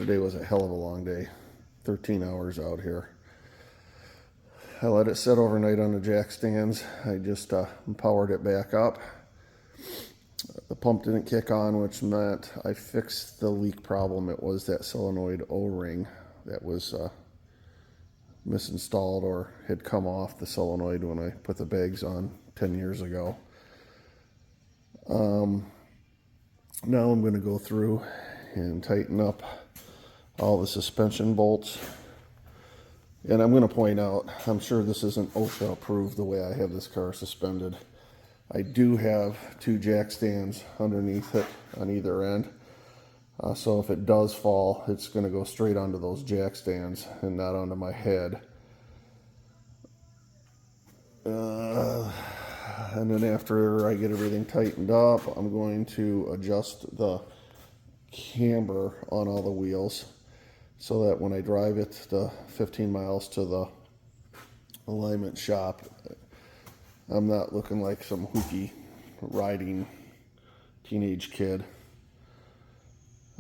Yesterday was a hell of a long day. 13 hours out here. I let it sit overnight on the jack stands. I just powered it back up. The pump didn't kick on, which meant I fixed the leak problem. It was that solenoid O-ring that was misinstalled or had come off the solenoid when I put the bags on 10 years ago. Now I'm going to go through and tighten up all the suspension bolts. And I'm going to point out, I'm sure this isn't OSHA approved the way I have this car suspended. I do have two jack stands underneath it on either end. So if it does fall, it's going to go straight onto those jack stands and not onto my head. And then after I get everything tightened up, I'm going to adjust the camber on all the wheels so that when I drive it the 15 miles to the alignment shop, I'm not looking like some hooky riding teenage kid.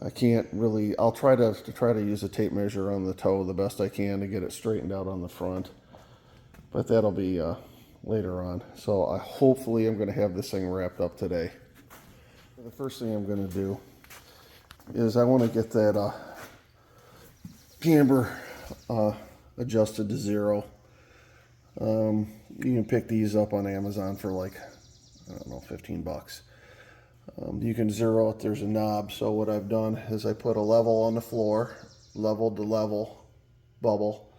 I can't really, I'll try to use a tape measure on the toe the best I can to get it straightened out on the front, but that'll be later on. So hopefully I'm going to have this thing wrapped up today. The first thing I'm going to do is I want to get that camber adjusted to 0. You can pick these up on Amazon for like, I don't know, 15 bucks. You can 0 it, there's a knob. So what I've done is I put a level on the floor, level to level bubble,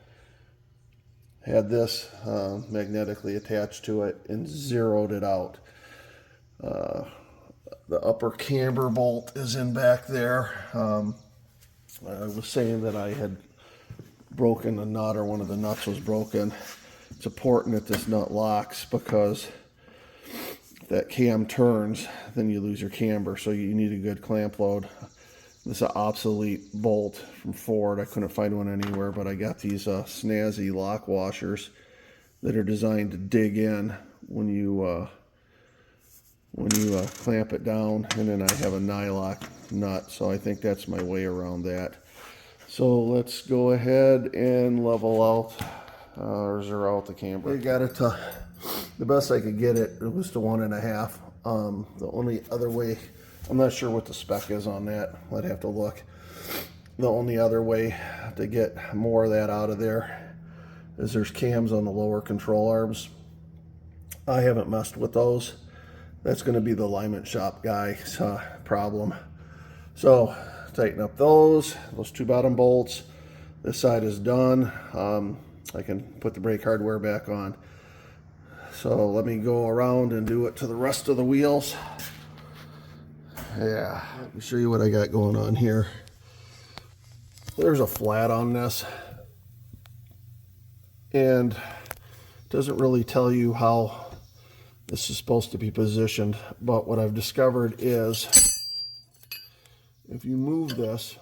had this magnetically attached to it and zeroed it out. The upper camber bolt is in back there. I was saying that I had broken a nut, or one of the nuts was broken. It's important that this nut locks, because if that cam turns, then you lose your camber, so you need a good clamp load. This is an obsolete bolt from Ford. I couldn't find one anywhere, but I got these snazzy lock washers that are designed to dig in when you clamp it down, and then I have a nylock nut, so I think that's my way around that. So let's go ahead and level out or zero out the camber. I got it to, the best I could get it was to 1.5. The only other way, I'm not sure what the spec is on that, I'd have to look. The only other way to get more of that out of there is there's cams on the lower control arms. I haven't messed with those. That's going to be the alignment shop guy's problem. So tighten up those two bottom bolts. This side is done. I can put the brake hardware back on. So let me go around and do it to the rest of the wheels. Yeah, let me show you what I got going on here. There's a flat on this, and it doesn't really tell you how this is supposed to be positioned, but what I've discovered is if you move this,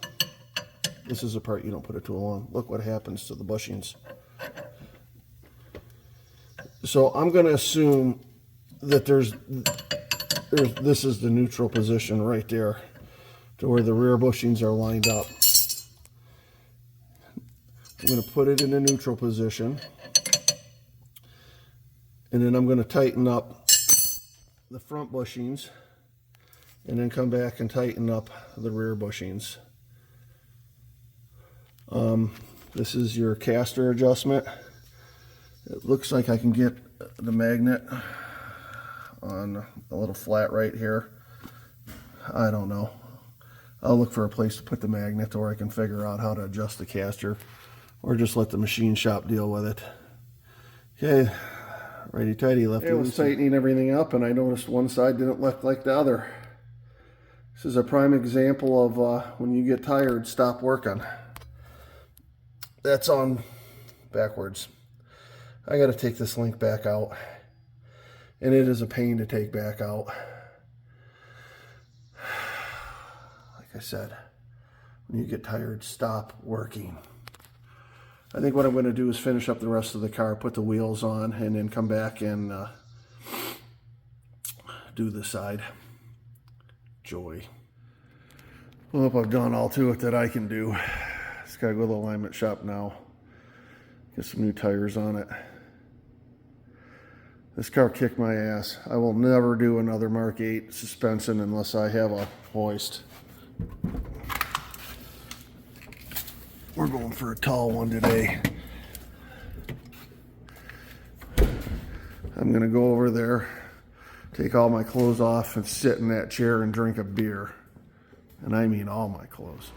this is the part you don't put a tool on. Look what happens to the bushings. So I'm going to assume that this is the neutral position right there, to where the rear bushings are lined up. I'm going to put it in a neutral position, and then I'm going to tighten up the front bushings, and then come back and tighten up the rear bushings. This is your caster adjustment. It looks like I can get the magnet on a little flat right here. I don't know. I'll look for a place to put the magnet, or I can figure out how to adjust the caster, or just let the machine shop deal with it. Okay, righty tighty, lefty loosey. I was tightening everything up, and I noticed one side didn't look like the other. This is a prime example of when you get tired, stop working. That's on backwards. I got to take this link back out, and it is a pain to take back out. Like I said, when you get tired, stop working. I think what I'm going to do is finish up the rest of the car, put the wheels on, and then come back and do the side. Joy. Well, I've done all to it that I can do. Just gotta go to the alignment shop now. Get some new tires on it. This car kicked my ass. I will never do another Mark 8 suspension unless I have a hoist. We're going for a tall one today. I'm gonna go over there, take all my clothes off and sit in that chair and drink a beer. And I mean all my clothes.